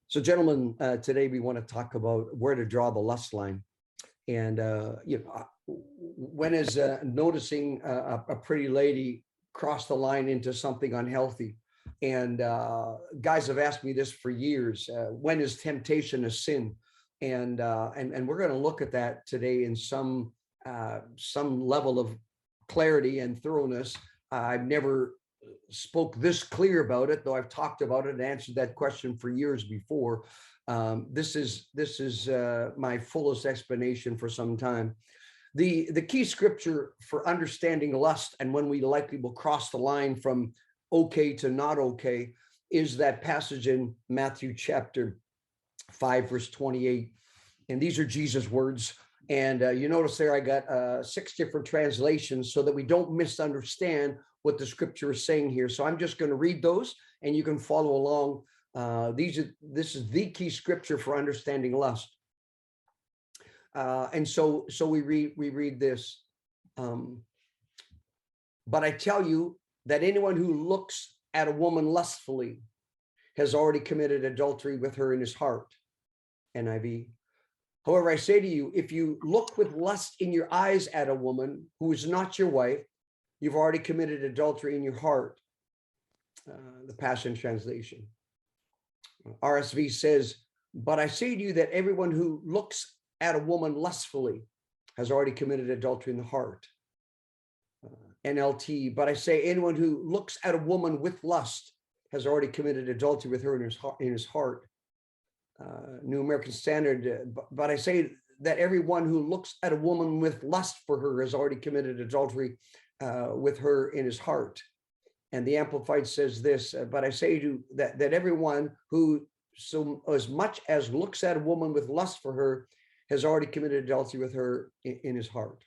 So, gentlemen, today we want to talk about where to draw the lust line. And, when is noticing a pretty lady cross the line into something unhealthy? And guys have asked me this for years. When is temptation a sin? And we're going to look at that today in some level of clarity and thoroughness. I've never spoke this clear about it, though I've talked about it and answered that question for years before. This is my fullest explanation for some time. The key scripture for understanding lust and when we likely will cross the line from okay to not okay is that passage in Matthew chapter 5, verse 28. And these are Jesus' words. And you notice there I got 6 different translations so that we don't misunderstand what the scripture is saying here. So I'm just going to read those and you can follow along. This is the key scripture for understanding lust. And so we read this. But I tell you that anyone who looks at a woman lustfully has already committed adultery with her in his heart. NIV. However, I say to you, if you look with lust in your eyes at a woman who is not your wife, you've already committed adultery in your heart. The Passion Translation. RSV says, but I say to you that everyone who looks at a woman lustfully has already committed adultery in the heart. NLT, but I say anyone who looks at a woman with lust has already committed adultery with her in his heart. New American Standard, but I say that everyone who looks at a woman with lust for her has already committed adultery with her in his heart. And the Amplified says this, but I say to you that everyone who so as much as looks at a woman with lust for her has already committed adultery with her in his heart.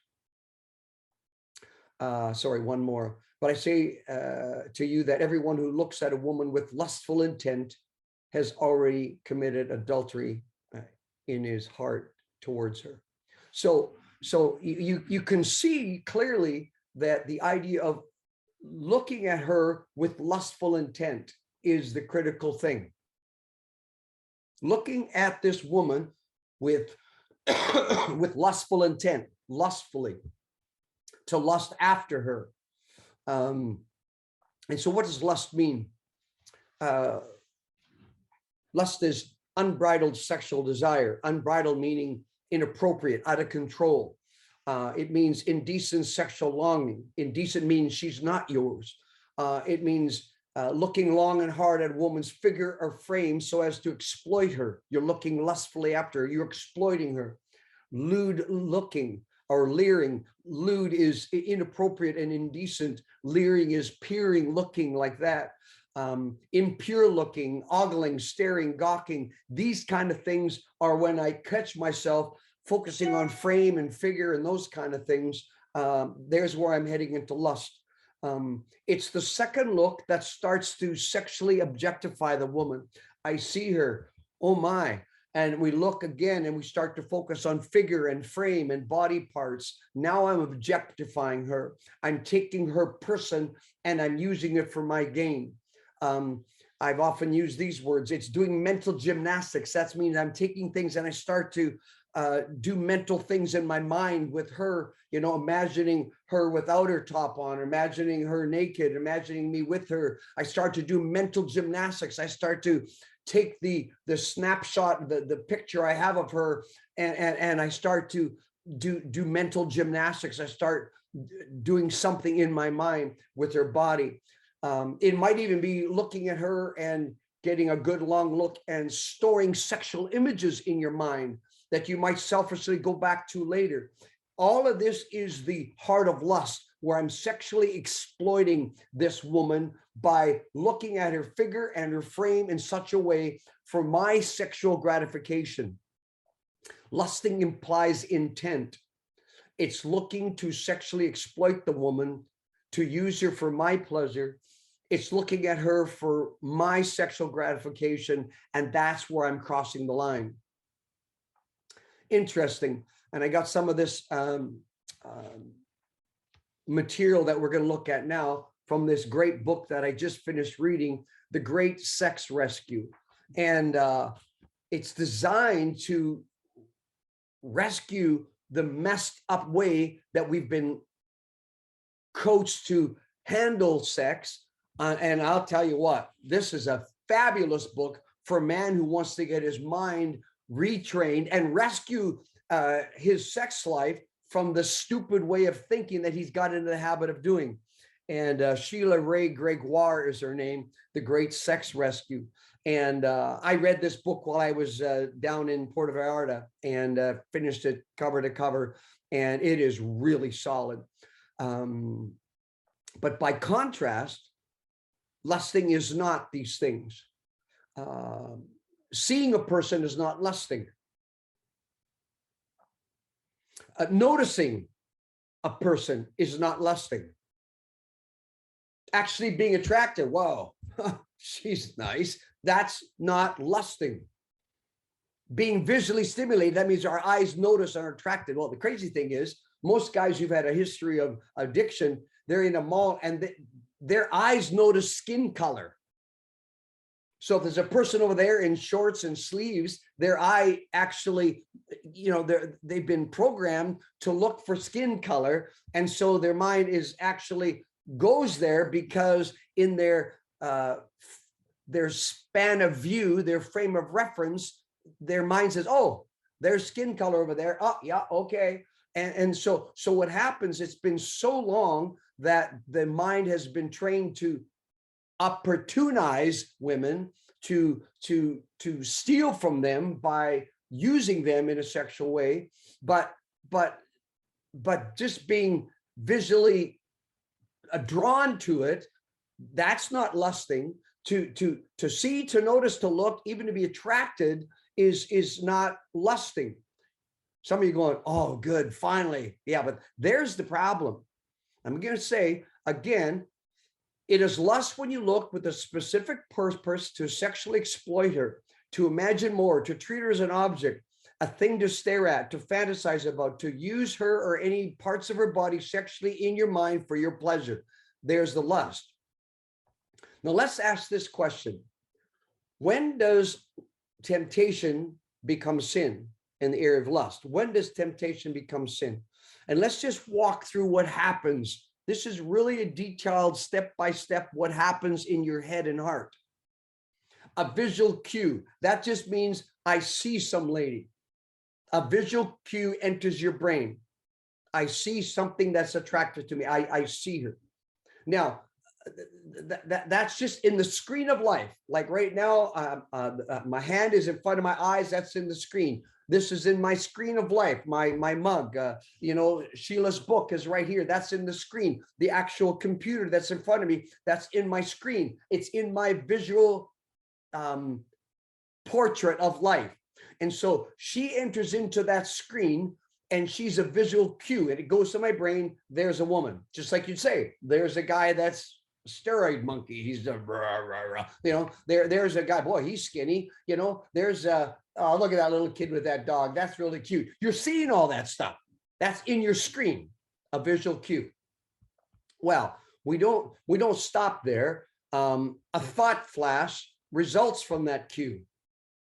Sorry, one more. But I say to you that everyone who looks at a woman with lustful intent has already committed adultery in his heart towards her. So you can see clearly that the idea of looking at her with lustful intent is the critical thing. Looking at this woman with with lustful intent, lustfully, to lust after her. And so what does lust mean? Lust is unbridled sexual desire. Unbridled meaning inappropriate, out of control. It means indecent sexual longing. Indecent means she's not yours. It means looking long and hard at a woman's figure or frame so as to exploit her. You're looking lustfully after her. You're exploiting her. Lewd looking or leering. Lewd is inappropriate and indecent. Leering is peering, looking like that. Impure looking, ogling, staring, gawking. These kind of things are when I catch myself focusing on frame and figure and those kind of things. There's where I'm heading into lust. It's the second look that starts to sexually objectify the woman. I see her, oh my, and we look again and we start to focus on figure and frame and body parts. Now I'm objectifying her. I'm taking her person and I'm using it for my gain. I've often used these words. It's doing mental gymnastics. That means I'm taking things and I start to do mental things in my mind with her, imagining her without her top on, imagining her naked, imagining me with her. I start to do mental gymnastics. I start to take the snapshot, the picture I have of her, and I start to do mental gymnastics. I start doing something in my mind with her body. It might even be looking at her and getting a good long look and storing sexual images in your mind that you might selfishly go back to later. All of this is the heart of lust, where I'm sexually exploiting this woman by looking at her figure and her frame in such a way for my sexual gratification. Lusting implies intent. It's looking to sexually exploit the woman, to use her for my pleasure. It's looking at her for my sexual gratification, and that's where I'm crossing the line. Interesting. And I got some of this material that we're going to look at now from this great book that I just finished reading, The Great Sex Rescue. And It's designed to rescue the messed up way that we've been coached to handle sex. And I'll tell you what, this is a fabulous book for a man who wants to get his mind retrained and rescue his sex life from the stupid way of thinking that he's got into the habit of doing. And Sheila Ray Gregoire is her name, The Great Sex Rescue. And I read this book while I was down in Puerto Vallarta and finished it cover to cover, and it is really solid. But by contrast, lusting is not these things. Seeing a person is not lusting. Noticing a person is not lusting. Actually being attracted, whoa, she's nice, that's not lusting. Being visually stimulated, that means our eyes notice and are attracted. Well, the crazy thing is, most guys who've had a history of addiction, they're in a mall and their eyes notice skin color. So if there's a person over there in shorts and sleeves, their eye actually, they've been programmed to look for skin color. And so their mind is actually goes there because in their span of view, their frame of reference, their mind says, oh, there's skin color over there. Oh, yeah, okay. And so what happens, it's been so long that the mind has been trained to opportunize women, to steal from them by using them in a sexual way, but just being visually drawn to it, that's not lusting. To see, to notice, to look, even to be attracted is not lusting. Some of you going, oh, good, finally. Yeah, but there's the problem. I'm going to say again, it is lust when you look with a specific purpose to sexually exploit her, to imagine more, to treat her as an object, a thing to stare at, to fantasize about, to use her or any parts of her body sexually in your mind for your pleasure. There's the lust. Now let's ask this question. When does temptation become sin in the area of lust? When does temptation become sin? And let's just walk through what happens. This is really a detailed step-by-step what happens in your head and heart. A visual cue, that just means I see some lady. A visual cue enters your brain. I see something that's attractive to me. I see her. Now, that's just in the screen of life. Like right now, my hand is in front of my eyes. That's in the screen. This is in my screen of life. My mug, Sheila's book is right here. That's in the screen. The actual computer that's in front of me, that's in my screen. It's in my visual portrait of life. And so she enters into that screen and she's a visual cue and it goes to my brain. There's a woman, just like you'd say, there's a guy that's steroid monkey. He's a there's a guy, boy, he's skinny, there's a, oh, look at that little kid with that dog. That's really cute. You're seeing all that stuff. That's in your screen, a visual cue. Well, we don't stop there. A thought flash results from that cue.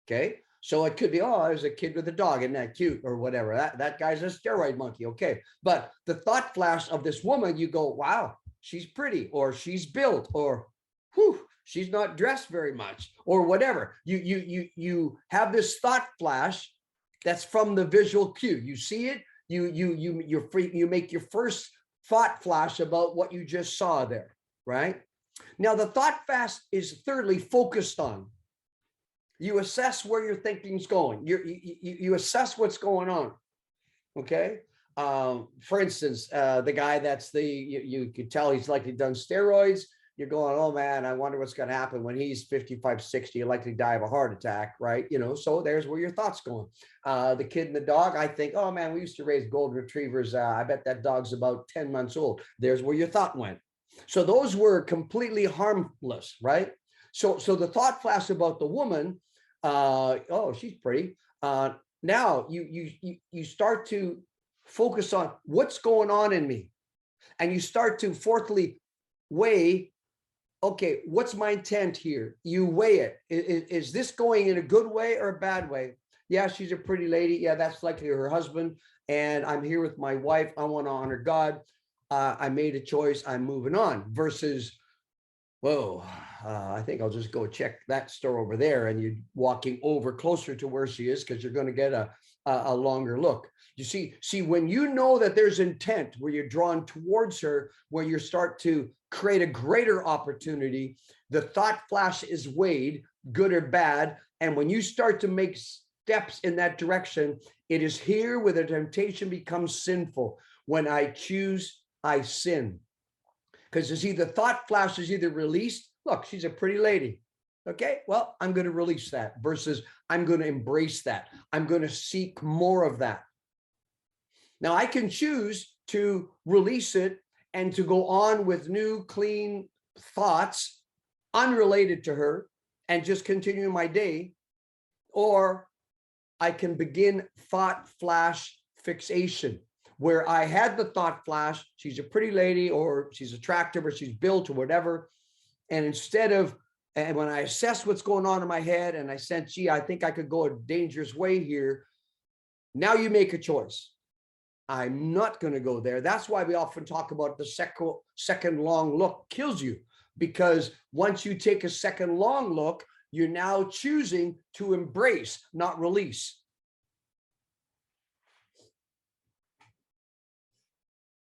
Okay. So it could be, oh, there's a kid with a dog, isn't that cute or whatever. That guy's a steroid monkey. Okay. But the thought flash of this woman, you go, wow, she's pretty, or she's built, or whew, she's not dressed very much, or whatever. You have this thought flash that's from the visual cue. You see it, you make your first thought flash about what you just saw there, right? Now the thought flash is thirdly focused on. You assess where your thinking's going. You assess what's going on. Okay. For instance, the guy that's you could tell he's likely done steroids. You're going, oh man, I wonder what's going to happen when he's 55, 60, likely die of a heart attack, right? So there's where your thoughts going. The kid and the dog, I think, oh man, we used to raise golden retrievers. I bet that dog's about 10 months old. There's where your thought went. So those were completely harmless, right? So the thought flash about the woman, oh, she's pretty. Now you start to focus on what's going on in me. And you start to fourthly weigh okay, what's my intent here? You weigh it. Is this going in a good way or a bad way? Yeah, she's a pretty lady. Yeah, that's likely her husband. And I'm here with my wife. I want to honor God. I made a choice. I'm moving on. Versus, whoa, I think I'll just go check that store over there. And you're walking over closer to where she is because you're going to get a longer look. You see, when you know that there's intent where you're drawn towards her, where you start to create a greater opportunity, the thought flash is weighed, good or bad. And when you start to make steps in that direction, it is here where the temptation becomes sinful. When I choose, I sin. Because you see, the thought flash is either released. Look, she's a pretty lady. Okay, well, I'm going to release that versus I'm going to embrace that. I'm going to seek more of that. Now, I can choose to release it and to go on with new, clean thoughts unrelated to her and just continue my day. Or I can begin thought flash fixation, where I had the thought flash, she's a pretty lady, or she's attractive, or she's built, or whatever. And instead of, and when I assess what's going on in my head and I sense, gee, I think I could go a dangerous way here. Now you make a choice. I'm not going to go there. That's why we often talk about the second long look kills you, because once you take a second long look, you're now choosing to embrace, not release.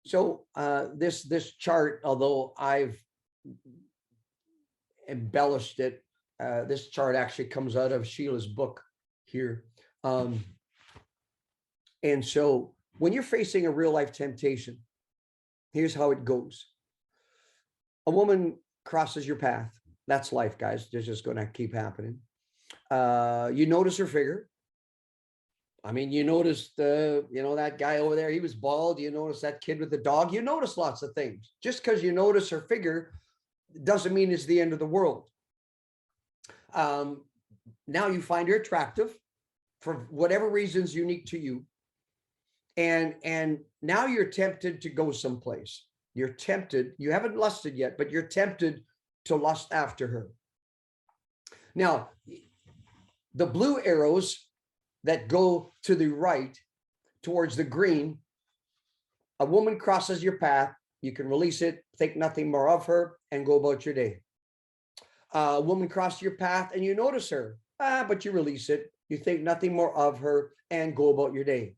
So this chart, although I've embellished it, this chart actually comes out of Sheila's book here. And so when you're facing a real life temptation, here's how it goes. A woman crosses your path. That's life, guys. It's just going to keep happening. You notice her figure. I mean, you noticed, that guy over there, he was bald. You notice that kid with the dog. You notice lots of things. Just because you notice her figure doesn't mean it's the end of the world. Now you find her attractive for whatever reasons unique to you. And now you're tempted to go someplace. You're tempted. You haven't lusted yet, but you're tempted to lust after her. Now, the blue arrows that go to the right towards the green, a woman crosses your path. You can release it, think nothing more of her, and go about your day. A woman crosses your path and you notice her, but you release it. You think nothing more of her and go about your day.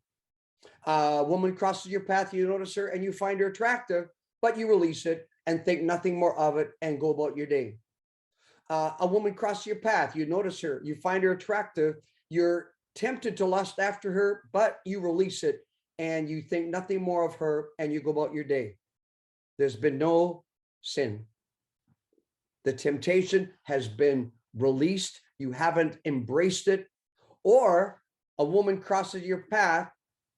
A woman crosses your path, you notice her and you find her attractive, but you release it and think nothing more of it and go about your day. A woman crosses your path, you notice her, you find her attractive, you're tempted to lust after her, but you release it and you think nothing more of her and you go about your day. There's been no sin. The temptation has been released. You haven't embraced it. Or a woman crosses your path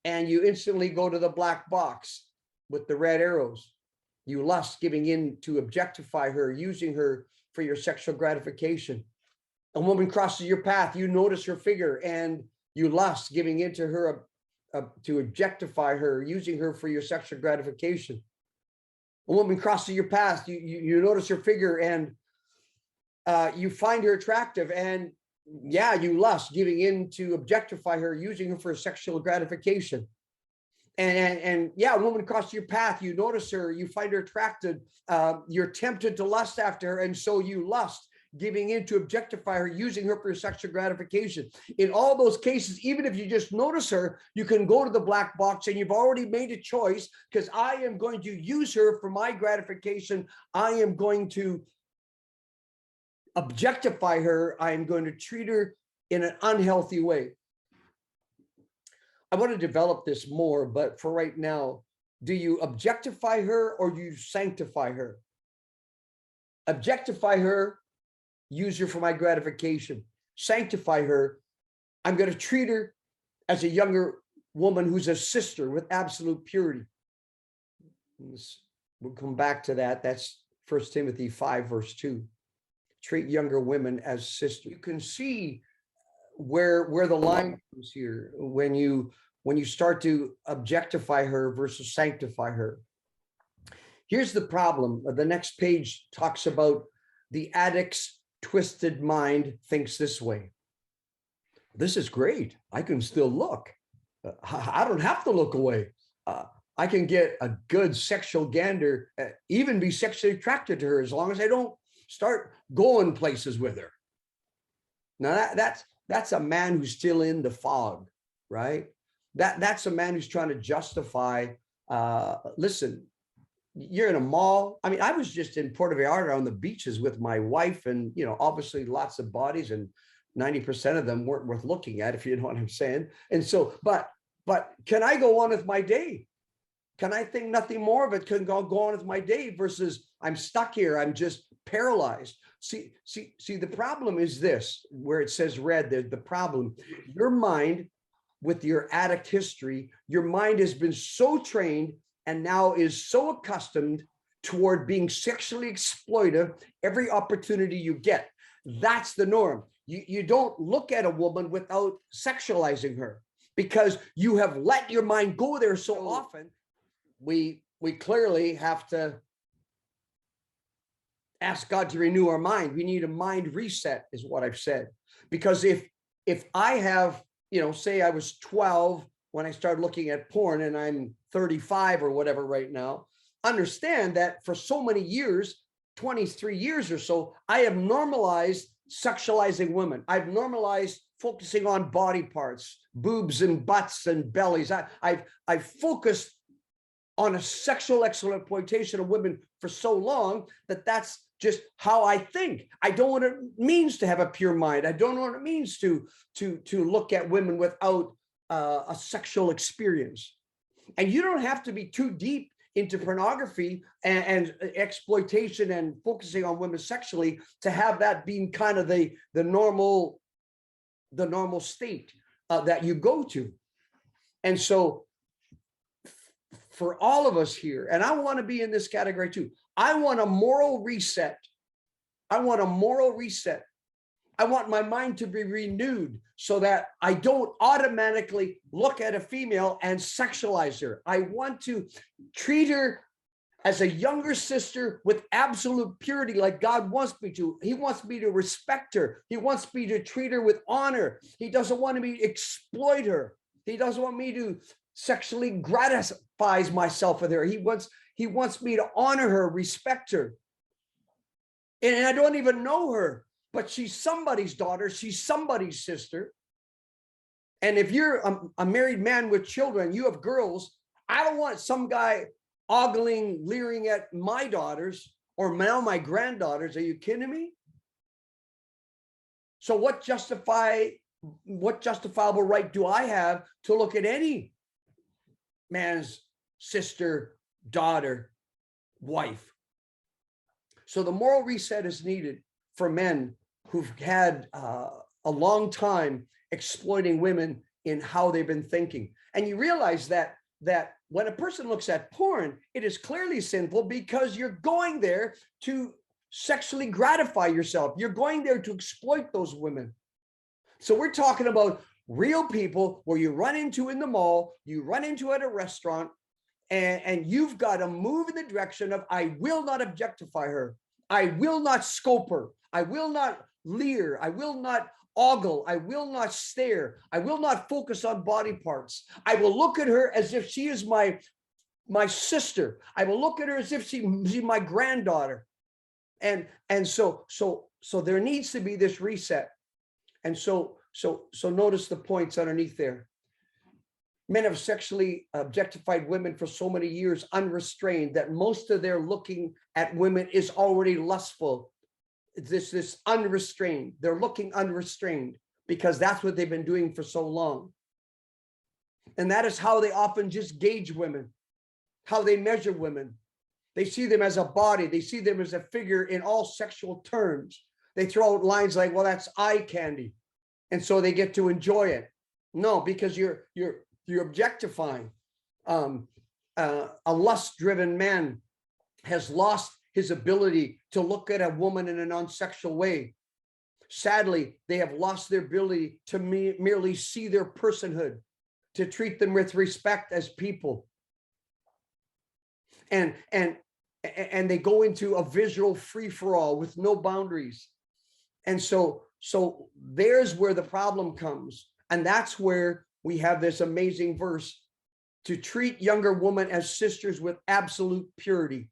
and you instantly go to the black box with the red arrows. You lust, giving in to objectify her, using her for your sexual gratification. A woman crosses your path, you notice her figure and you lust, giving into her to objectify her, using her for your sexual gratification. A woman crosses your path, you notice her figure and you find her attractive, and yeah, you lust, giving in to objectify her, using her for sexual gratification. And yeah, a woman crosses your path, you notice her, you find her attractive, you're tempted to lust after her, and so you lust, giving in to objectify her, using her for sexual gratification. In all those cases, even if you just notice her, you can go to the black box and you've already made a choice, because I am going to use her for my gratification. I am going to objectify her. I am going to treat her in an unhealthy way. I want to develop this more, but for right now, do you objectify her or do you sanctify her? Objectify her, use her for my gratification. Sanctify her, I'm going to treat her as a younger woman who's a sister with absolute purity. We'll come back to that. That's 1 Timothy 5, verse 2. Treat younger women as sisters. You can see where the line comes here when you start to objectify her versus sanctify her. Here's the problem. The next page talks about the addict's twisted mind thinks this way. This is great. I can still look. I don't have to look away. I can get a good sexual gander, even be sexually attracted to her, as long as I don't start going places with her. Now that's a man who's still in the fog, right? That's a man who's trying to justify. Listen, you're in a mall. I mean, I was just in Puerto Vallarta on the beaches with my wife, and obviously lots of bodies, and 90% of them weren't worth looking at, if you know what I'm saying. And so, but can I go on with my day? Can I think nothing more of it? Can go on with my day versus I'm stuck here. I'm just paralyzed. See, the problem is this, where it says red, the problem, your mind with your addict history, your mind has been so trained and now is so accustomed toward being sexually exploitive every opportunity you get. That's the norm. You don't look at a woman without sexualizing her because you have let your mind go there so often. We clearly have to ask God to renew our mind. We need a mind reset, is what I've said. Because if I have, say I was 12 when I started looking at porn and I'm 35 or whatever right now, understand that for so many years, 23 years or so, I have normalized sexualizing women. I've normalized focusing on body parts, boobs and butts and bellies. I've focused on a sexual exploitation of women for so long that's just how I think. I don't know what it means to have a pure mind. I don't know what it means to look at women without a sexual experience. And you don't have to be too deep into pornography and exploitation and focusing on women sexually to have that being kind of the normal state that you go to. And so for all of us here, and I want to be in this category too, I want a moral reset. I want a moral reset. I want my mind to be renewed so that I don't automatically look at a female and sexualize her. I want to treat her as a younger sister with absolute purity, like God wants me to. He wants me to respect her. He wants me to treat her with honor. He doesn't want me to exploit her. He doesn't want me to sexually gratify myself with her. He wants me to honor her, respect her. And I don't even know her, but she's somebody's daughter. She's somebody's sister. And if you're a married man with children, you have girls, I don't want some guy ogling, leering at my daughters or now my granddaughters. Are you kidding me? So what justifiable right do I have to look at any man's sister, daughter, wife? So the moral reset is needed for men who've had a long time exploiting women in how they've been thinking. And you realize that when a person looks at porn, it is clearly sinful because you're going there to sexually gratify yourself. You're going there to exploit those women. So we're talking about real people where you run into in the mall, you run into at a restaurant, and you've got to move in the direction of, I will not objectify her. I will not scope her. I will not leer. I will not ogle. I will not stare. I will not focus on body parts. I will look at her as if she is my sister. I will look at her as if she's my granddaughter. And so there needs to be this reset. And so notice the points underneath there. Men have sexually objectified women for so many years, unrestrained, that most of their looking at women is already lustful. This unrestrained. They're looking unrestrained because that's what they've been doing for so long. And that is how they often just gauge women, how they measure women. They see them as a body. They see them as a figure in all sexual terms. They throw out lines like, well, that's eye candy. And so they get to enjoy it. No, because you're objectifying. A lust-driven man has lost his ability to look at a woman in a non-sexual way. Sadly, they have lost their ability to merely see their personhood, to treat them with respect as people. And and they go into a visual free-for-all with no boundaries. And so there's where the problem comes. And that's where we have this amazing verse to treat younger women as sisters with absolute purity.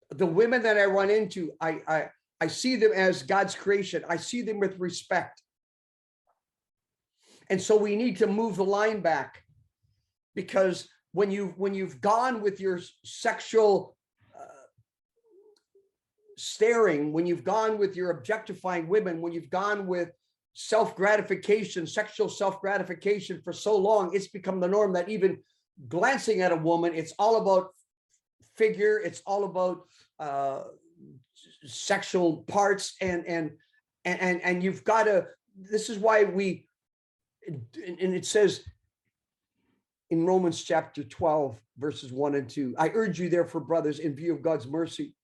The women that I run into, I see them as God's creation. I see them with respect. And so we need to move the line back, because when you've gone with your sexual staring, when you've gone with your objectifying women, when you've gone with self-gratification, sexual self-gratification for so long, it's become the norm that even glancing at a woman, it's all about figure, it's all about sexual parts, and you've got to, this is why we, and it says in Romans chapter 12, verses 1 and 2, I urge you therefore, brothers, in view of God's mercy,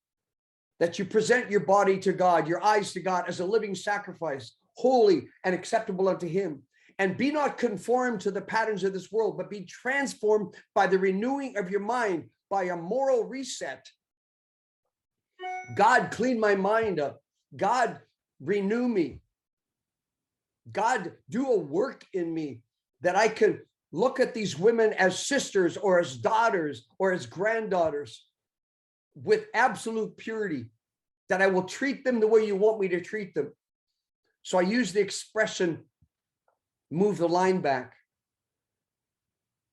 that you present your body to God, your eyes to God, as a living sacrifice, holy and acceptable unto him. And be not conformed to the patterns of this world, but be transformed by the renewing of your mind, by a moral reset. God, clean my mind up. God, renew me. God, do a work in me that I can look at these women as sisters or as daughters or as granddaughters with absolute purity, that I will treat them the way you want me to treat them. So I use the expression, move the line back,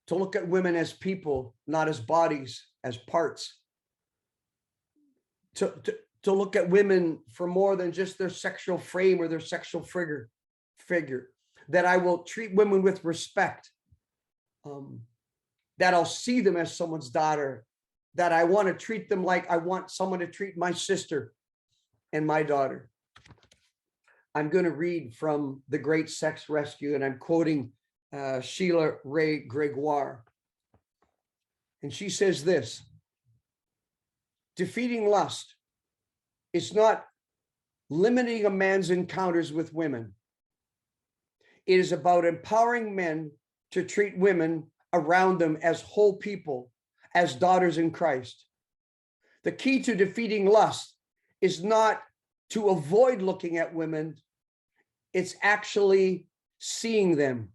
to look at women as people, not as bodies, as parts. To look at women for more than just their sexual frame or their sexual figure. That I will treat women with respect. That I'll see them as someone's daughter. That I want to treat them like I want someone to treat my sister and my daughter. I'm going to read from The Great Sex Rescue, and I'm quoting Sheila Ray Gregoire. And she says this: defeating lust is not limiting a man's encounters with women. It is about empowering men to treat women around them as whole people, as daughters in Christ. The key to defeating lust is not to avoid looking at women. It's actually seeing them.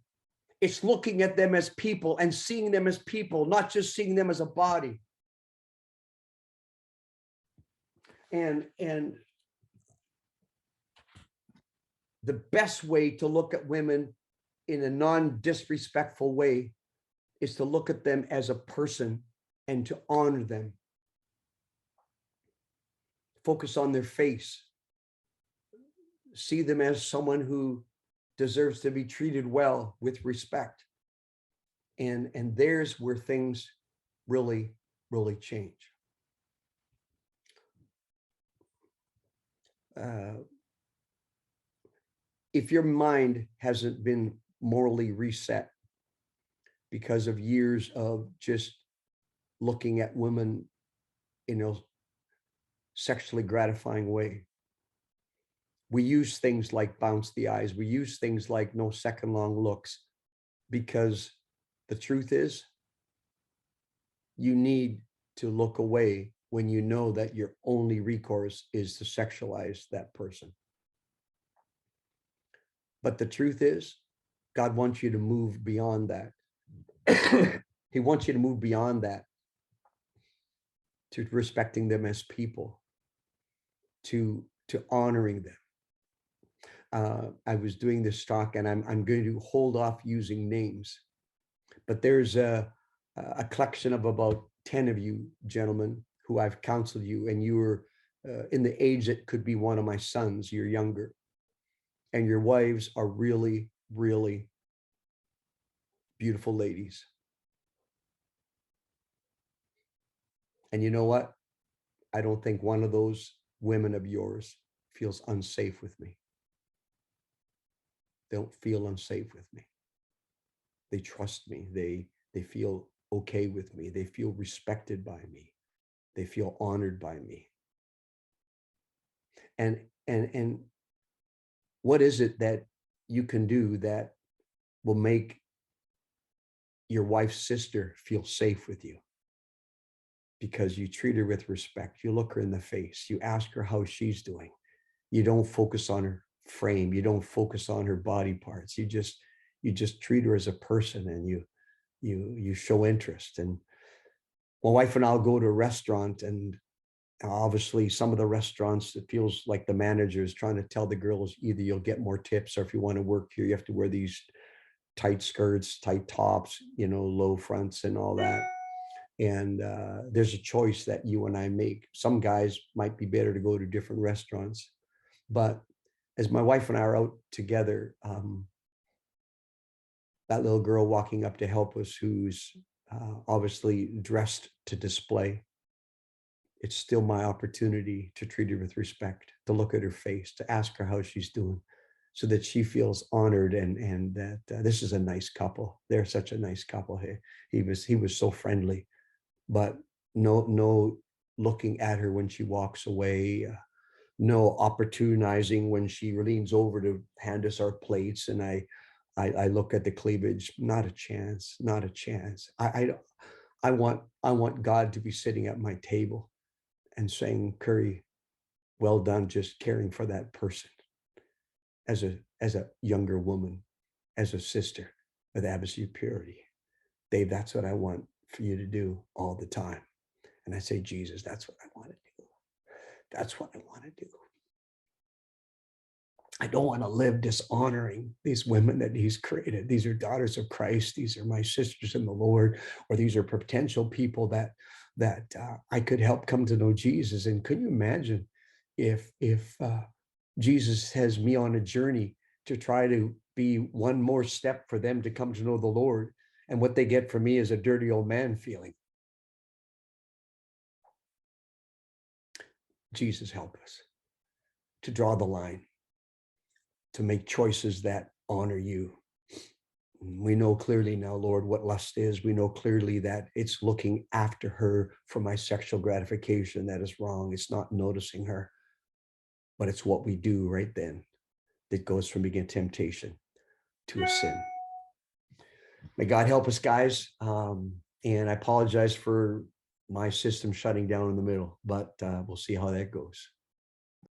It's looking at them as people and seeing them as people, not just seeing them as a body. And the best way to look at women in a non-disrespectful way is to look at them as a person and to honor them. Focus on their face. See them as someone who deserves to be treated well with respect. And there's where things really, really change. If your mind hasn't been morally reset because of years of just looking at women in a sexually gratifying way, we use things like bounce the eyes. We use things like no second long looks, because the truth is, you need to look away when you know that your only recourse is to sexualize that person. But the truth is, God wants you to move beyond that. He wants you to move beyond that to respecting them as people, to honoring them. I was doing this talk, and I'm going to hold off using names, but there's a collection of about 10 of you gentlemen who I've counseled you, and you were in the age that could be one of my sons. You're younger, and your wives are really, really beautiful ladies. And you know what? I don't think one of those women of yours feels unsafe with me. They don't feel unsafe with me. They trust me. They feel okay with me. They feel respected by me. They feel honored by me. And what is it that you can do that will make your wife's sister feel safe with you? because you treat her with respect. You look her in the face. You ask her how she's doing. You don't focus on her frame. You don't focus on her body parts. You just treat her as a person, and you show interest. And my wife and I'll go to a restaurant, and obviously some of the restaurants, it feels like the manager is trying to tell the girls, either you'll get more tips, or if you want to work here, you have to wear these tight skirts, tight tops, low fronts and all that. And there's a choice that you and I make. Some guys might be better to go to different restaurants. But as my wife and I are out together, that little girl walking up to help us, who's obviously dressed to display, it's still my opportunity to treat her with respect, to look at her face, to ask her how she's doing, so that she feels honored, and that this is a nice couple. They're such a nice couple here. He was so friendly, but no looking at her when she walks away, no opportunizing when she leans over to hand us our plates, and I look at the cleavage. Not a chance. Not a chance. I want God to be sitting at my table and saying, Currie, well done, just caring for that person as a younger woman, as a sister with absolute purity. Dave, that's what I want for you to do all the time. And I say, Jesus, that's what I want to do. That's what I want to do. I don't want to live dishonoring these women that he's created. These are daughters of Christ. These are my sisters in the Lord, or these are potential people that I could help come to know Jesus. And could you imagine if Jesus has me on a journey to try to be one more step for them to come to know the Lord, and what they get from me is a dirty old man feeling? Jesus, help us to draw the line, to make choices that honor you. We know clearly now, Lord, what lust is. We know clearly that it's looking after her for my sexual gratification. That is wrong. It's not noticing her, but it's what we do right then that goes from being a temptation to a sin. May God help us, guys. And I apologize for my system shutting down in the middle, but we'll see how that goes.